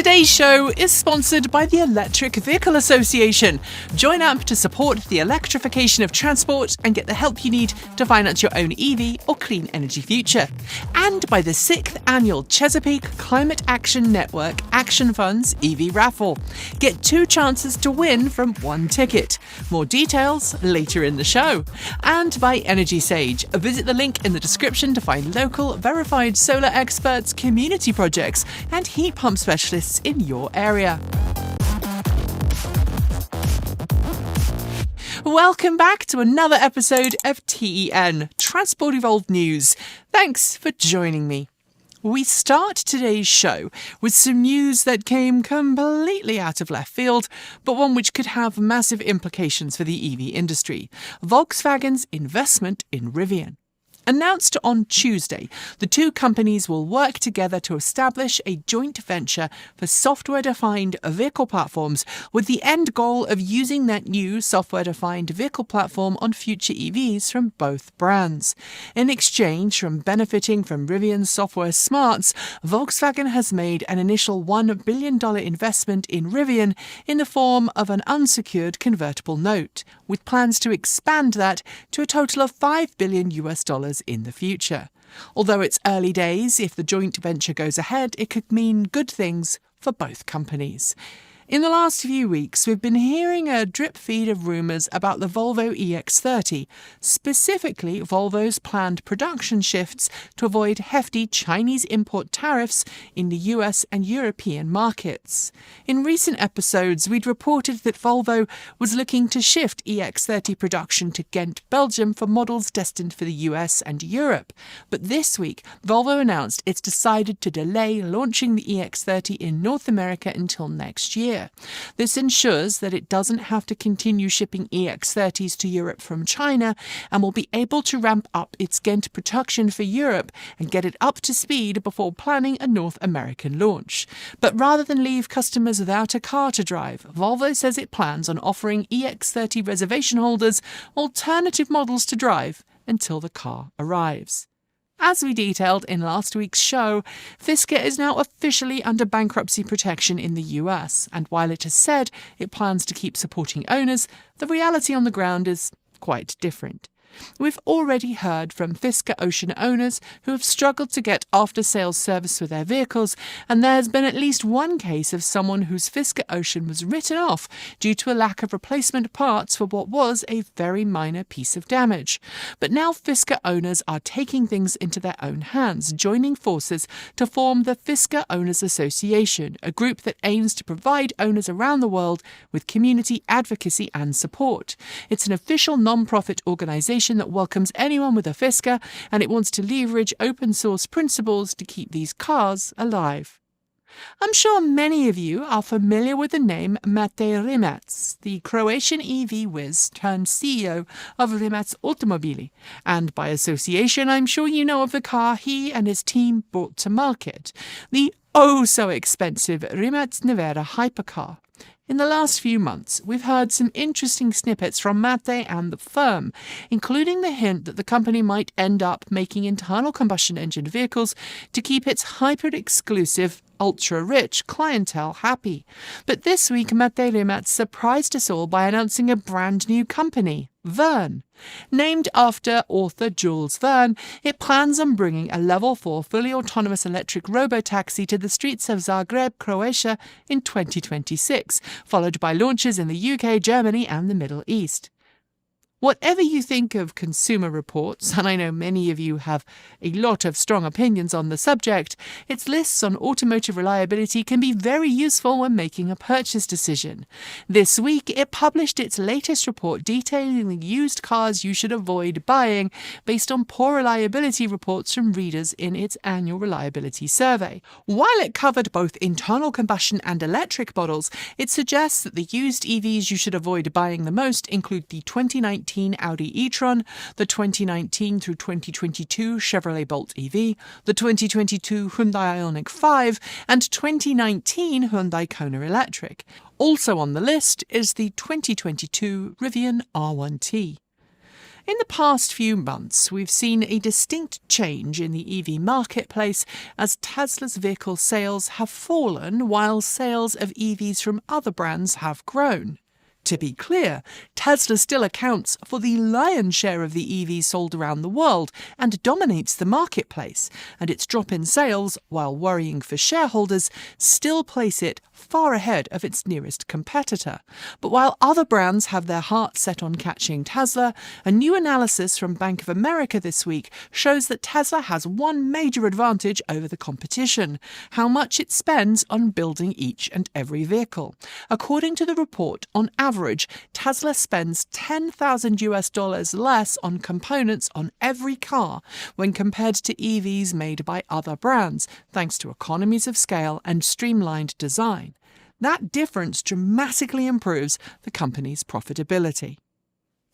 Today's show is sponsored by the Electric Vehicle Association. Join up to support the electrification of transport and get the help you need to finance your own EV or clean energy future. And by the 6th Annual Chesapeake Climate Action Network Action Funds EV Raffle. Get 2 chances to win from 1 ticket. More details later in the show. And by Energy Sage. Visit the link in the description to find local, verified solar experts, community projects, and heat pump specialists in your area. Welcome back to another episode of TEN, Transport Evolved News. Thanks for joining me. We start today's show with some news that came completely out of left field, but one which could have massive implications for the EV industry: Volkswagen's investment in Rivian. Announced on Tuesday, the 2 companies will work together to establish a joint venture for software-defined vehicle platforms, with the end goal of using that new software-defined vehicle platform on future EVs from both brands. In exchange for benefiting from Rivian's software smarts, Volkswagen has made an initial $1 billion investment in Rivian in the form of an unsecured convertible note, with plans to expand that to a total of $5 billion in the future. Although it's early days, if the joint venture goes ahead, it could mean good things for both companies. In the last few weeks, we've been hearing a drip feed of rumours about the Volvo EX30, specifically Volvo's planned production shifts to avoid hefty Chinese import tariffs in the US and European markets. In recent episodes, we'd reported that Volvo was looking to shift EX30 production to Ghent, Belgium for models destined for the US and Europe. But this week, Volvo announced it's decided to delay launching the EX30 in North America until next year. This ensures that it doesn't have to continue shipping EX30s to Europe from China and will be able to ramp up its Ghent production for Europe and get it up to speed before planning a North American launch. But rather than leave customers without a car to drive, Volvo says it plans on offering EX30 reservation holders alternative models to drive until the car arrives. As we detailed in last week's show, Fisker is now officially under bankruptcy protection in the US, and while it has said it plans to keep supporting owners, the reality on the ground is quite different. We've already heard from Fisker Ocean owners who have struggled to get after-sales service with their vehicles, and there has been at least one case of someone whose Fisker Ocean was written off due to a lack of replacement parts for what was a very minor piece of damage. But now Fisker owners are taking things into their own hands, joining forces to form the Fisker Owners Association, a group that aims to provide owners around the world with community advocacy and support. It's an official non-profit organisation that welcomes anyone with a Fisker, and it wants to leverage open source principles to keep these cars alive. I'm sure many of you are familiar with the name Mate Rimac, the Croatian EV whiz turned CEO of Rimac Automobili, and by association I'm sure you know of the car he and his team brought to market, the oh-so-expensive Rimac Nevera hypercar. In the last few months, we've heard some interesting snippets from Mate and the firm, including the hint that the company might end up making internal combustion engine vehicles to keep its hyper-exclusive, ultra-rich clientele happy. But this week, Mate Rimac surprised us all by announcing a brand new company, Verne. Named after author Jules Verne, it plans on bringing a Level 4 fully autonomous electric robotaxi to the streets of Zagreb, Croatia in 2026, followed by launches in the UK, Germany and the Middle East. Whatever you think of Consumer Reports, and I know many of you have a lot of strong opinions on the subject, its lists on automotive reliability can be very useful when making a purchase decision. This week, it published its latest report detailing the used cars you should avoid buying based on poor reliability reports from readers in its annual reliability survey. While it covered both internal combustion and electric models, it suggests that the used EVs you should avoid buying the most include the 2019 Audi e-tron, the 2019 through 2022 Chevrolet Bolt EV, the 2022 Hyundai IONIQ 5, and 2019 Hyundai Kona Electric. Also on the list is the 2022 Rivian R1T. In the past few months, we've seen a distinct change in the EV marketplace as Tesla's vehicle sales have fallen while sales of EVs from other brands have grown. To be clear, Tesla still accounts for the lion's share of the EVs sold around the world and dominates the marketplace, and its drop in sales, while worrying for shareholders, still place it far ahead of its nearest competitor. But while other brands have their hearts set on catching Tesla, a new analysis from Bank of America this week shows that Tesla has one major advantage over the competition: how much it spends on building each and every vehicle. According to the report, on average, Tesla spends $10,000 less on components on every car when compared to EVs made by other brands, thanks to economies of scale and streamlined design. That difference dramatically improves the company's profitability.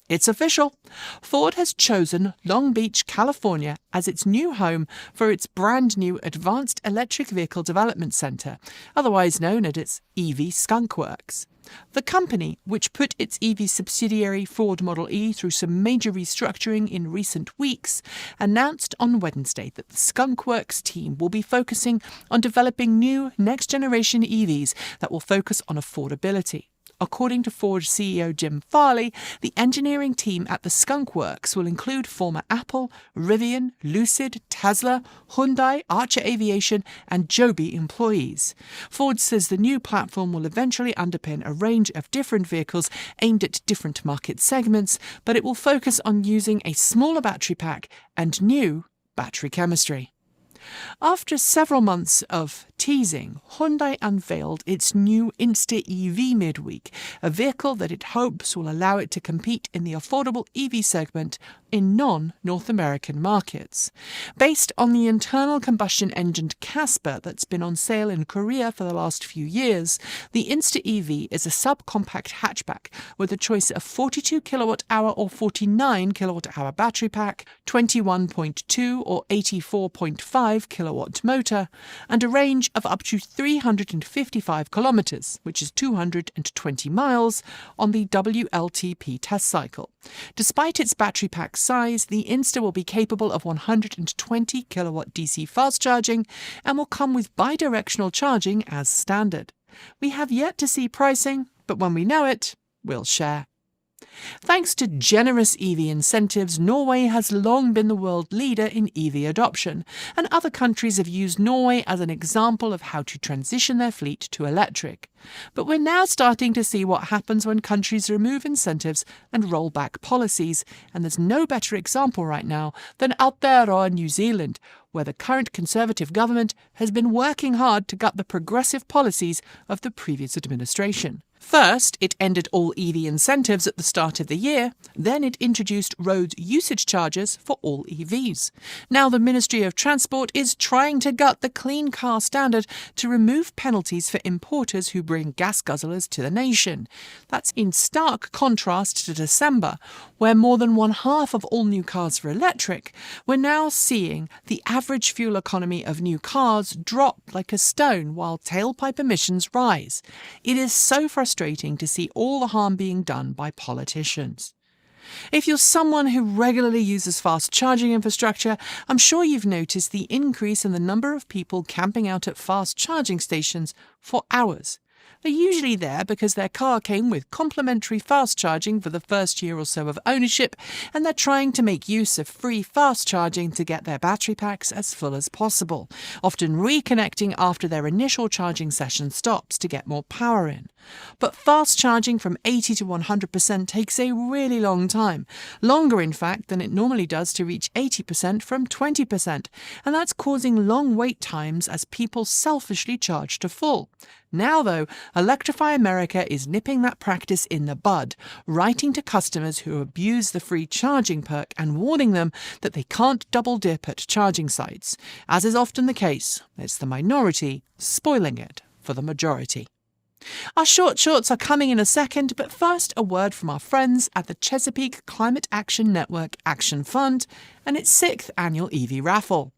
It's official. Ford has chosen Long Beach, California as its new home for its brand new Advanced Electric Vehicle Development Center, otherwise known as its EV skunkworks. The company, which put its EV subsidiary Ford Model E through some major restructuring in recent weeks, announced on Wednesday that the skunkworks team will be focusing on developing new next-generation EVs that will focus on affordability. According to Ford CEO Jim Farley, the engineering team at the skunkworks will include former Apple, Rivian, Lucid, Tesla, Hyundai, Archer Aviation, and Joby employees. Ford says the new platform will eventually underpin a range of different vehicles aimed at different market segments, but it will focus on using a smaller battery pack and new battery chemistry. After several months of teasing, Hyundai unveiled its new INSTER EV midweek, a vehicle that it hopes will allow it to compete in the affordable EV segment in non-North American markets. Based on the internal combustion engined Casper that's been on sale in Korea for the last few years, the INSTER EV is a subcompact hatchback with a choice of 42 kWh or 49 kWh battery pack, 21.2 or 84.5 kilowatt motor, and a range of up to 355 kilometres, which is 220 miles, on the WLTP test cycle. Despite its battery pack size, the INSTER will be capable of 120 kilowatt DC fast charging and will come with bidirectional charging as standard. We have yet to see pricing, but when we know it, we'll share. Thanks to generous EV incentives, Norway has long been the world leader in EV adoption, and other countries have used Norway as an example of how to transition their fleet to electric. But we're now starting to see what happens when countries remove incentives and roll back policies, and there's no better example right now than Aotearoa, New Zealand, where the current Conservative government has been working hard to gut the progressive policies of the previous administration. First, it ended all EV incentives at the start of the year. Then it introduced road usage charges for all EVs. Now the Ministry of Transport is trying to gut the clean car standard to remove penalties for importers who bring gas guzzlers to the nation. That's in stark contrast to December, where more than one half of all new cars were electric. We're now seeing the average fuel economy of new cars drop like a stone while tailpipe emissions rise. It is so frustrating to see all the harm being done by politicians. If you're someone who regularly uses fast charging infrastructure, I'm sure you've noticed the increase in the number of people camping out at fast charging stations for hours. They're usually there because their car came with complimentary fast charging for the first year or so of ownership, and they're trying to make use of free fast charging to get their battery packs as full as possible, often reconnecting after their initial charging session stops to get more power in. But fast charging from 80 to 100% takes a really long time, longer in fact than it normally does to reach 80% from 20%, and that's causing long wait times as people selfishly charge to full. Now, though, Electrify America is nipping that practice in the bud, writing to customers who abuse the free charging perk and warning them that they can't double dip at charging sites. As is often the case, it's the minority spoiling it for the majority. Our short shorts are coming in a second, but first a word from our friends at the Chesapeake Climate Action Network Action Fund and its 6th annual EV raffle.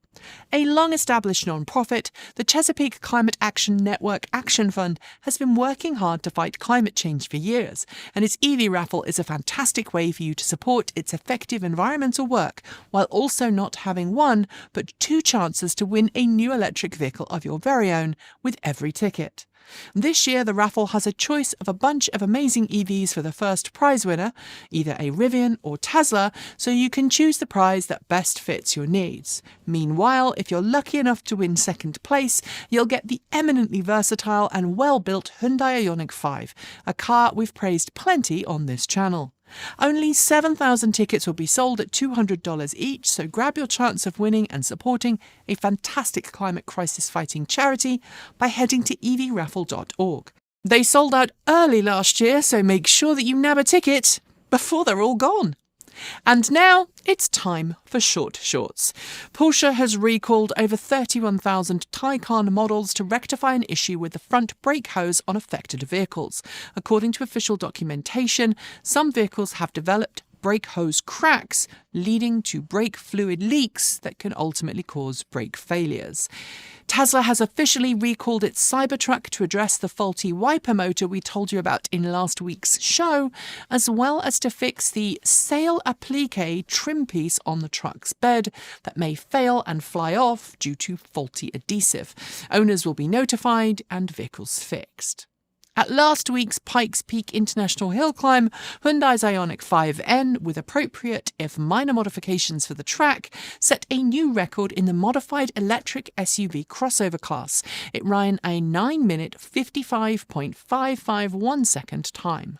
A long-established non-profit, the Chesapeake Climate Action Network Action Fund has been working hard to fight climate change for years, and its EV raffle is a fantastic way for you to support its effective environmental work while also not having one but two chances to win a new electric vehicle of your very own with every ticket. This year, the raffle has a choice of a bunch of amazing EVs for the first prize winner, either a Rivian or Tesla, so you can choose the prize that best fits your needs. Meanwhile, if you're lucky enough to win second place, you'll get the eminently versatile and well-built Hyundai IONIQ 5, a car we've praised plenty on this channel. Only 7,000 tickets will be sold at $200 each, so grab your chance of winning and supporting a fantastic climate crisis fighting charity by heading to evraffle.org. They sold out early last year, so make sure that you nab a ticket before they're all gone. And now it's time for short shorts. Porsche has recalled over 31,000 Taycan models to rectify an issue with the front brake hose on affected vehicles. According to official documentation, some vehicles have developed brake hose cracks, leading to brake fluid leaks that can ultimately cause brake failures. Tesla has officially recalled its Cybertruck to address the faulty wiper motor we told you about in last week's show, as well as to fix the sail applique trim piece on the truck's bed that may fail and fly off due to faulty adhesive. Owners will be notified and vehicles fixed. At last week's Pikes Peak International Hill Climb, Hyundai's IONIQ 5N, with appropriate if minor modifications for the track, set a new record in the modified electric SUV crossover class. It ran a 9-minute 55.551 second time.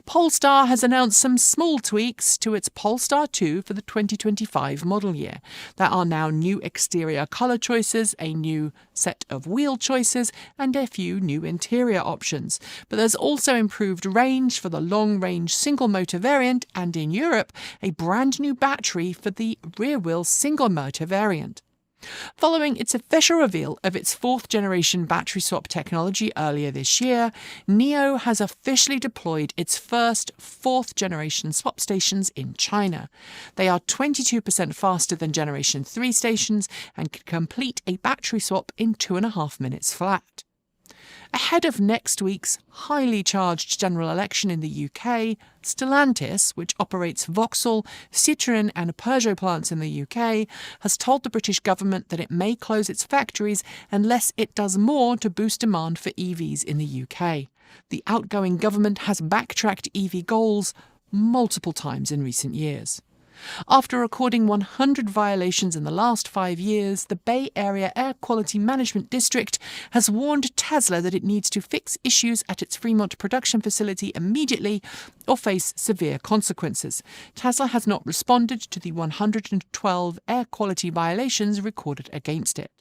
Polestar has announced some small tweaks to its Polestar 2 for the 2025 model year. There are now new exterior colour choices, a new set of wheel choices, and a few new interior options. But there's also improved range for the long-range single-motor variant, and in Europe, a brand new battery for the rear-wheel single-motor variant. Following its official reveal of its fourth-generation battery swap technology earlier this year, NIO has officially deployed its first fourth-generation swap stations in China. They are 22% faster than Generation 3 stations and can complete a battery swap in 2.5 minutes flat. Ahead of next week's highly charged general election in the UK, Stellantis, which operates Vauxhall, Citroën and Peugeot plants in the UK, has told the British government that it may close its factories unless it does more to boost demand for EVs in the UK. The outgoing government has backtracked EV goals multiple times in recent years. After recording 100 violations in the last 5 years, the Bay Area Air Quality Management District has warned Tesla that it needs to fix issues at its Fremont production facility immediately or face severe consequences. Tesla has not responded to the 112 air quality violations recorded against it.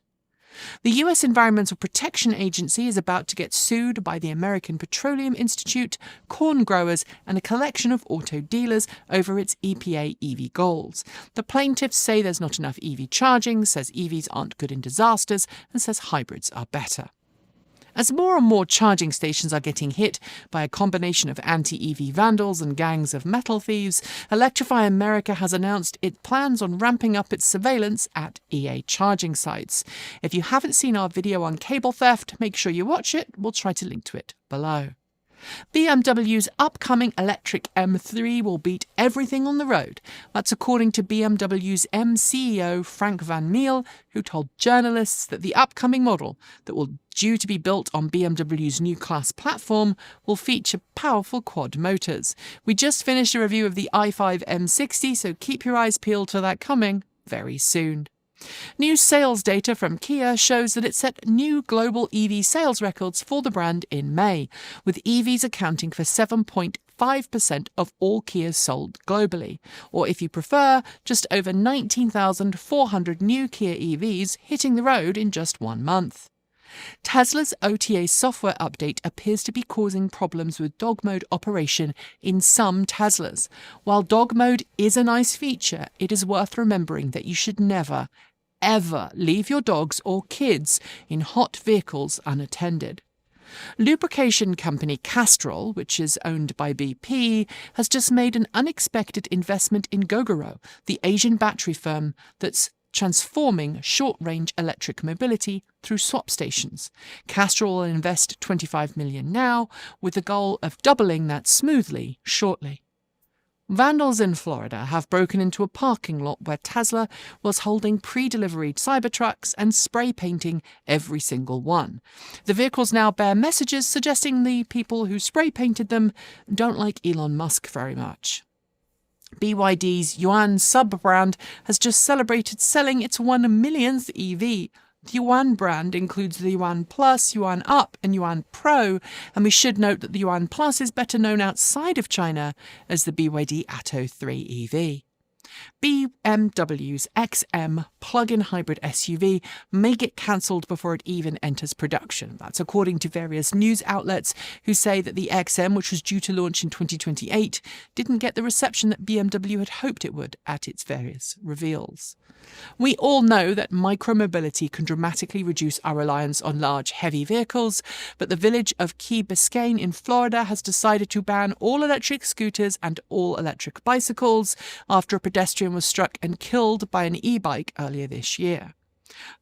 The U.S. Environmental Protection Agency is about to get sued by the American Petroleum Institute, corn growers, and a collection of auto dealers over its EPA EV goals. The plaintiffs say there's not enough EV charging, says EVs aren't good in disasters, and says hybrids are better. As more and more charging stations are getting hit by a combination of anti-EV vandals and gangs of metal thieves, Electrify America has announced it plans on ramping up its surveillance at EA charging sites. If you haven't seen our video on cable theft, make sure you watch it. We'll try to link to it below. BMW's upcoming electric M3 will beat everything on the road. That's according to BMW's M CEO Frank Van Meel, who told journalists that the upcoming model, that will due to be built on BMW's new class platform, will feature powerful quad motors. We just finished a review of the i5 M60, so keep your eyes peeled for that coming very soon. New sales data from Kia shows that it set new global EV sales records for the brand in May, with EVs accounting for 7.5% of all Kias sold globally, or if you prefer, just over 19,400 new Kia EVs hitting the road in just 1 month. Tesla's OTA software update appears to be causing problems with dog mode operation in some Teslas. While dog mode is a nice feature, it is worth remembering that you should never, ever leave your dogs or kids in hot vehicles unattended. Lubrication company Castrol, which is owned by BP, has just made an unexpected investment in Gogoro, the Asian battery firm that's transforming short-range electric mobility through swap stations. Castrol will invest $25 million now, with the goal of doubling that smoothly shortly. Vandals in Florida have broken into a parking lot where Tesla was holding pre-delivery Cybertrucks and spray painting every single one. The vehicles now bear messages suggesting the people who spray painted them don't like Elon Musk very much. BYD's Yuan sub-brand has just celebrated selling its 1 millionth EV. The Yuan brand includes the Yuan Plus, Yuan Up and Yuan Pro, and we should note that the Yuan Plus is better known outside of China as the BYD Atto 3 EV. BMW's XM Plug-in Hybrid SUV may get cancelled before it even enters production. That's according to various news outlets who say that the XM, which was due to launch in 2028, didn't get the reception that BMW had hoped it would at its various reveals. We all know that micromobility can dramatically reduce our reliance on large, heavy vehicles, but the village of Key Biscayne in Florida has decided to ban all electric scooters and all electric bicycles after a pedestrian was struck and killed by an e-bike earlier this year.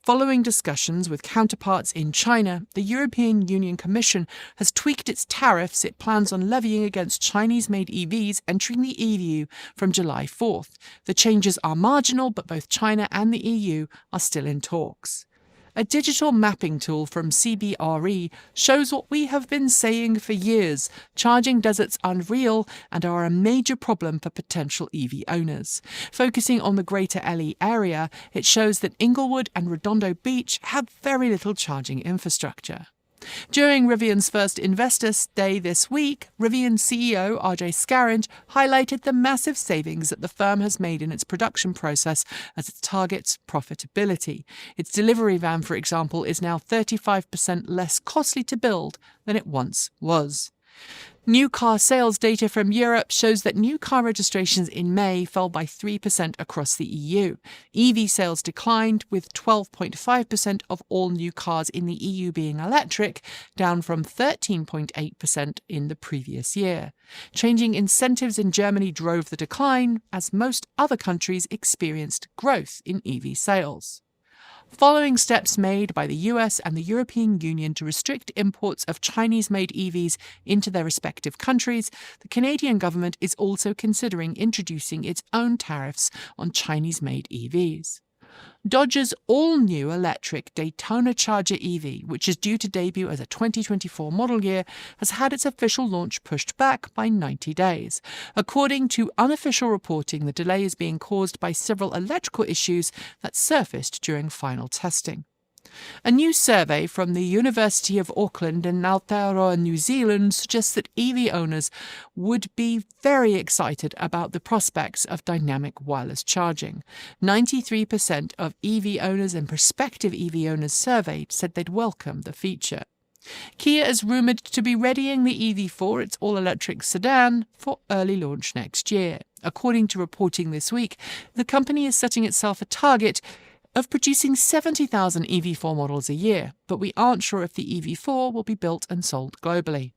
Following discussions with counterparts in China, the European Union Commission has tweaked its tariffs it plans on levying against Chinese-made EVs entering the EU from July 4th. The changes are marginal, but both China and the EU are still in talks. A digital mapping tool from CBRE shows what we have been saying for years: charging deserts are real and are a major problem for potential EV owners. Focusing on the greater LA area, it shows that Inglewood and Redondo Beach have very little charging infrastructure. During Rivian's first Investor Day this week, Rivian CEO RJ Scaringe highlighted the massive savings that the firm has made in its production process as it targets profitability. Its delivery van, for example, is now 35% less costly to build than it once was. New car sales data from Europe shows that new car registrations in May fell by 3% across the EU. EV sales declined, with 12.5% of all new cars in the EU being electric, down from 13.8% in the previous year. Changing incentives in Germany drove the decline, as most other countries experienced growth in EV sales. Following steps made by the US and the European Union to restrict imports of Chinese-made EVs into their respective countries, the Canadian government is also considering introducing its own tariffs on Chinese-made EVs. Dodge's all-new electric Daytona Charger EV, which is due to debut as a 2024 model year, has had its official launch pushed back by 90 days. According to unofficial reporting, the delay is being caused by several electrical issues that surfaced during final testing. A new survey from the University of Auckland in Aotearoa, New Zealand, suggests that EV owners would be very excited about the prospects of dynamic wireless charging. 93% of EV owners and prospective EV owners surveyed said they'd welcome the feature. Kia is rumoured to be readying the EV4, its all-electric sedan, for early launch next year. According to reporting this week, the company is setting itself a target of producing 70,000 EV4 models a year, but we aren't sure if the EV4 will be built and sold globally.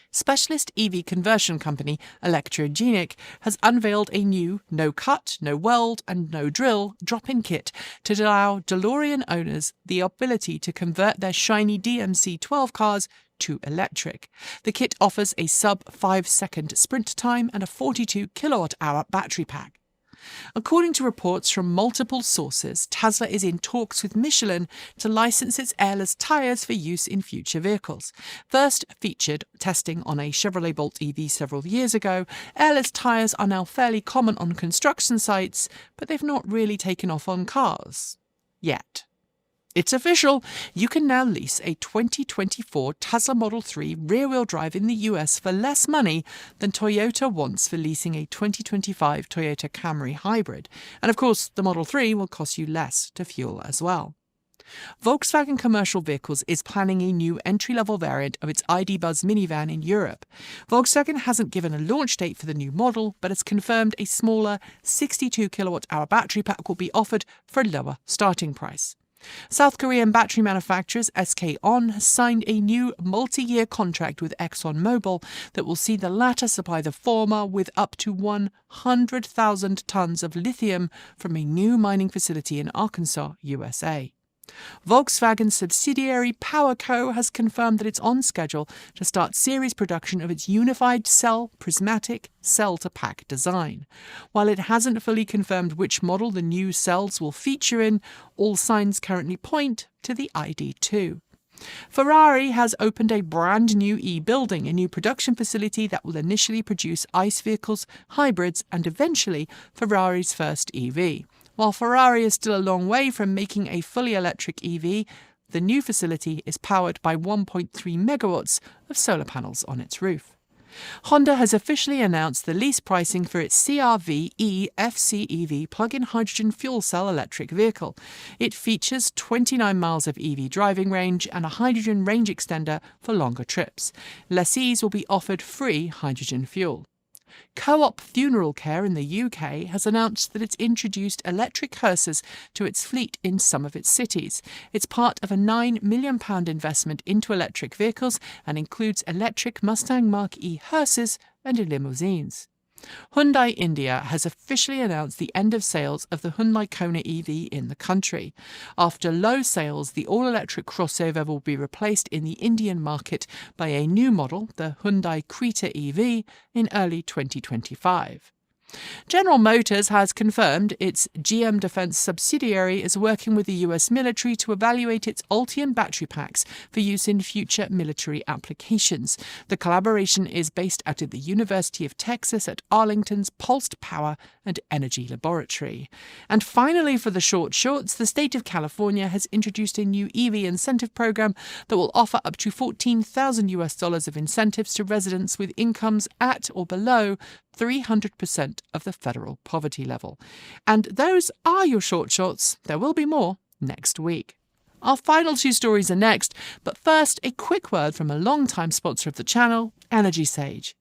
Specialist EV conversion company Electrogenic has unveiled a new no-cut, no-weld and no-drill drop-in kit to allow DeLorean owners the ability to convert their shiny DMC-12 cars to electric. The kit offers a sub-5-second sprint time and a 42 kilowatt-hour battery pack. According to reports from multiple sources, Tesla is in talks with Michelin to license its airless tyres for use in future vehicles. First featured testing on a Chevrolet Bolt EV several years ago, airless tyres are now fairly common on construction sites, but they've not really taken off on cars. Yet. It's official! You can now lease a 2024 Tesla Model 3 rear-wheel drive in the US for less money than Toyota wants for leasing a 2025 Toyota Camry Hybrid. And of course, the Model 3 will cost you less to fuel as well. Volkswagen Commercial Vehicles is planning a new entry-level variant of its ID. Buzz minivan in Europe. Volkswagen hasn't given a launch date for the new model, but has confirmed a smaller 62 kilowatt-hour battery pack will be offered for a lower starting price. South Korean battery manufacturers SK On has signed a new multi-year contract with Exxon Mobil that will see the latter supply the former with up to 100,000 tons of lithium from a new mining facility in Arkansas, USA. Volkswagen subsidiary PowerCo has confirmed that it's on schedule to start series production of its unified prismatic cell-to-pack design. While it hasn't fully confirmed which model the new cells will feature in, all signs currently point to the ID.2. Ferrari has opened a brand new e-building, a new production facility that will initially produce ICE vehicles, hybrids, and eventually Ferrari's first EV. While Ferrari is still a long way from making a fully electric EV, the new facility is powered by 1.3 megawatts of solar panels on its roof. Honda has officially announced the lease pricing for its CR-V FC EV plug-in hydrogen fuel cell electric vehicle. It features 29 miles of EV driving range and a hydrogen range extender for longer trips. Lessees will be offered free hydrogen fuel. Co-op Funeral Care in the UK has announced that it's introduced electric hearses to its fleet in some of its cities. It's part of a £9 million investment into electric vehicles and includes electric Mustang Mach-E hearses and limousines. Hyundai India has officially announced the end of sales of the Hyundai Kona EV in the country. After low sales, the all-electric crossover will be replaced in the Indian market by a new model, the Hyundai Creta EV, in early 2025. General Motors has confirmed its GM Defense subsidiary is working with the US military to evaluate its Ultium battery packs for use in future military applications. The collaboration is based out of the University of Texas at Arlington's Pulsed Power and Energy Laboratory. And finally, for the shorts, the state of California has introduced a new EV incentive program that will offer up to $14,000 of incentives to residents with incomes at or below 300% of the federal poverty level. And those are your shorts. There will be more next week. Our final two stories are next, but first, a quick word from a long-time sponsor of the channel, Energy Sage.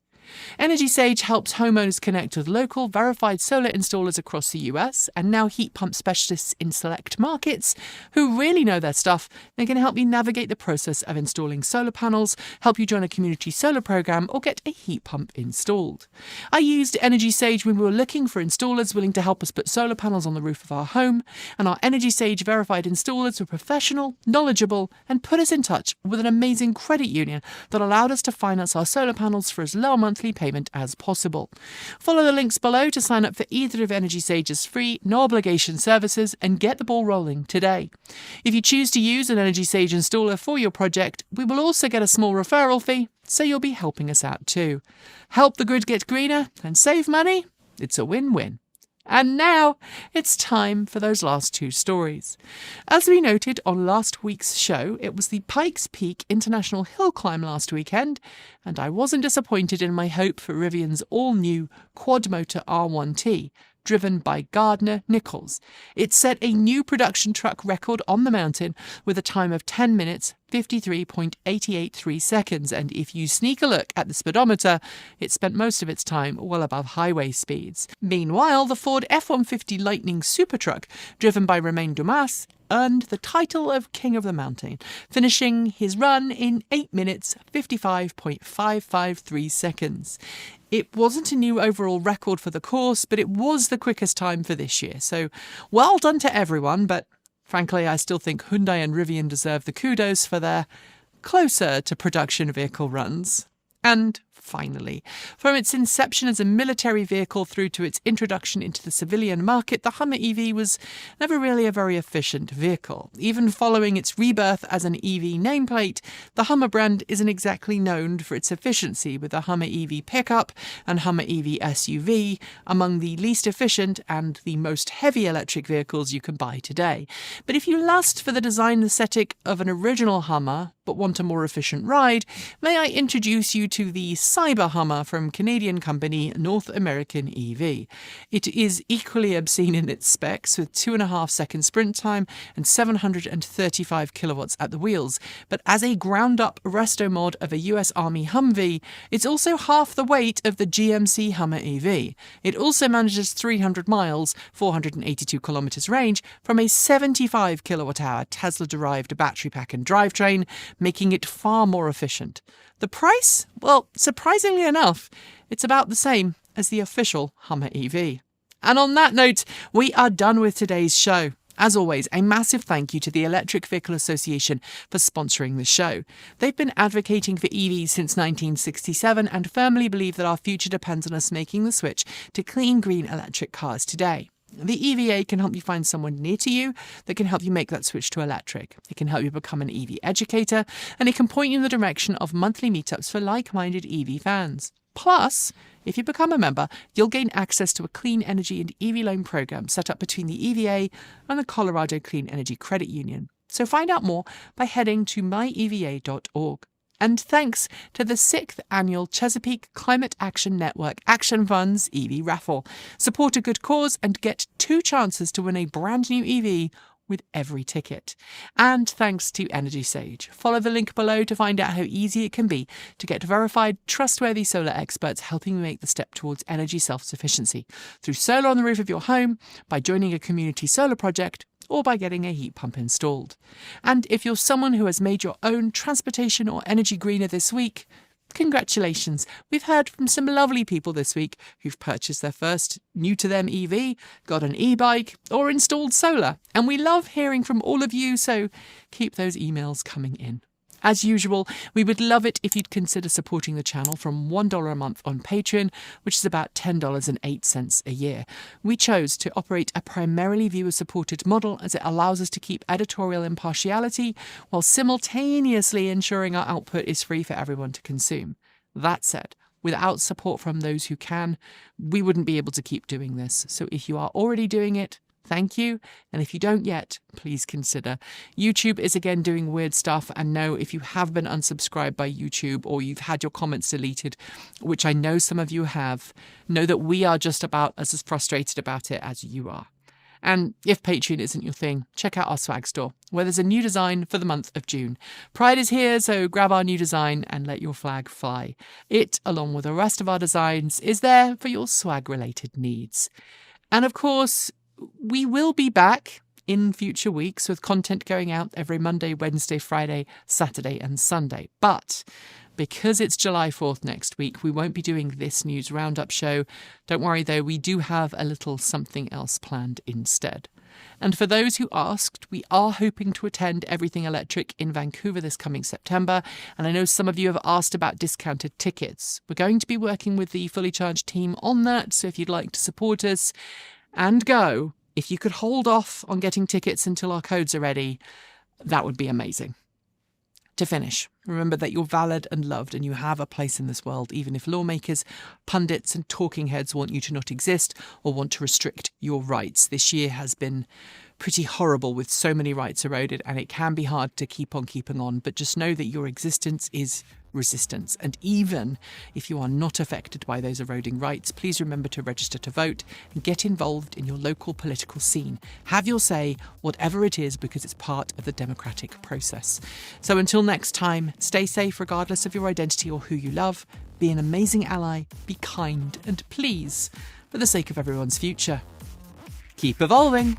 Energy Sage helps homeowners connect with local, verified solar installers across the US and now heat pump specialists in select markets who really know their stuff. They can help you navigate the process of installing solar panels, help you join a community solar program, or get a heat pump installed. I used Energy Sage when we were looking for installers willing to help us put solar panels on the roof of our home, and our Energy Sage verified installers were professional, knowledgeable, and put us in touch with an amazing credit union that allowed us to finance our solar panels for as low a monthly payment as possible. Follow the links below to sign up for either of Energy Sage's free, no-obligation services and get the ball rolling today. If you choose to use an Energy Sage installer for your project, we will also get a small referral fee, so you'll be helping us out too. Help the grid get greener and save money? It's a win-win. And now it's time for those last two stories. As we noted on last week's show, it was the Pikes Peak International Hill Climb last weekend, and I wasn't disappointed in my hope for Rivian's all-new quad-motor R1T, driven by Gardner Nichols. It set a new production truck record on the mountain with a time of 10 minutes, 53.883 seconds, and if you sneak a look at the speedometer, it spent most of its time well above highway speeds. Meanwhile, the Ford F-150 Lightning Supertruck, driven by Romain Dumas, earned the title of King of the Mountain, finishing his run in 8 minutes, 55.553 seconds. It wasn't a new overall record for the course, but it was the quickest time for this year, so well done to everyone, but frankly, I still think Hyundai and Rivian deserve the kudos for their closer to production vehicle runs. And finally, from its inception as a military vehicle through to its introduction into the civilian market, the Hummer EV was never really a very efficient vehicle. Even following its rebirth as an EV nameplate, the Hummer brand isn't exactly known for its efficiency, with the Hummer EV pickup and Hummer EV SUV among the least efficient and the most heavy electric vehicles you can buy today. But if you lust for the design aesthetic of an original Hummer, but want a more efficient ride, may I introduce you to the Cyber Hummer from Canadian company North American EV. It is equally obscene in its specs, with 2.5-second sprint time and 735 kilowatts at the wheels. But as a ground-up resto mod of a US Army Humvee, it's also half the weight of the GMC Hummer EV. It also manages 300 miles, 482 kilometers range, from a 75 kilowatt-hour Tesla-derived battery pack and drivetrain, making it far more efficient. The price? Well, surprisingly enough, it's about the same as the official Hummer EV. And on that note, we are done with today's show. As always, a massive thank you to the Electric Vehicle Association for sponsoring the show. They've been advocating for EVs since 1967 and firmly believe that our future depends on us making the switch to clean, green electric cars today. The EVA can help you find someone near to you that can help you make that switch to electric. It can help you become an EV educator, and it can point you in the direction of monthly meetups for like-minded EV fans. Plus, if you become a member, you'll gain access to a clean energy and EV loan program set up between the EVA and the Colorado Clean Energy Credit Union. So find out more by heading to myeva.org. And thanks to the 6th Annual Chesapeake Climate Action Network Action Funds EV Raffle. Support a good cause and get 2 chances to win a brand new EV with every ticket. And thanks to Energy Sage. Follow the link below to find out how easy it can be to get verified, trustworthy solar experts helping you make the step towards energy self-sufficiency through solar on the roof of your home, by joining a community solar project, or by getting a heat pump installed. And if you're someone who has made your own transportation or energy greener this week, congratulations. We've heard from some lovely people this week who've purchased their first new-to-them EV, got an e-bike, or installed solar. And we love hearing from all of you, so keep those emails coming in. As usual, we would love it if you'd consider supporting the channel from $1 a month on Patreon, which is about $10.08 a year. We chose to operate a primarily viewer-supported model as it allows us to keep editorial impartiality while simultaneously ensuring our output is free for everyone to consume. That said, without support from those who can, we wouldn't be able to keep doing this. So if you are already doing it, thank you, and if you don't yet, please consider. YouTube is again doing weird stuff, and no, if you have been unsubscribed by YouTube or you've had your comments deleted, which I know some of you have, know that we are just about as frustrated about it as you are. And if Patreon isn't your thing, check out our swag store, where there's a new design for the month of June. Pride is here, so grab our new design and let your flag fly. It, along with the rest of our designs, is there for your swag-related needs. And of course, we will be back in future weeks with content going out every Monday, Wednesday, Friday, Saturday and Sunday. But because it's July 4th next week, we won't be doing this news roundup show. Don't worry though, we do have a little something else planned instead. And for those who asked, we are hoping to attend Everything Electric in Vancouver this coming September, and I know some of you have asked about discounted tickets. We're going to be working with the Fully Charged team on that, so if you'd like to support us and go, if you could hold off on getting tickets until our codes are ready, that would be amazing. To finish, remember that you're valid and loved and you have a place in this world, even if lawmakers, pundits and talking heads want you to not exist or want to restrict your rights. This year has been pretty horrible with so many rights eroded, and it can be hard to keep on keeping on, but just know that your existence is resistance. And even if you are not affected by those eroding rights, please remember to register to vote and get involved in your local political scene. Have your say, whatever it is, because it's part of the democratic process. So until next time, stay safe regardless of your identity or who you love. Be an amazing ally, be kind, and please, for the sake of everyone's future, keep evolving.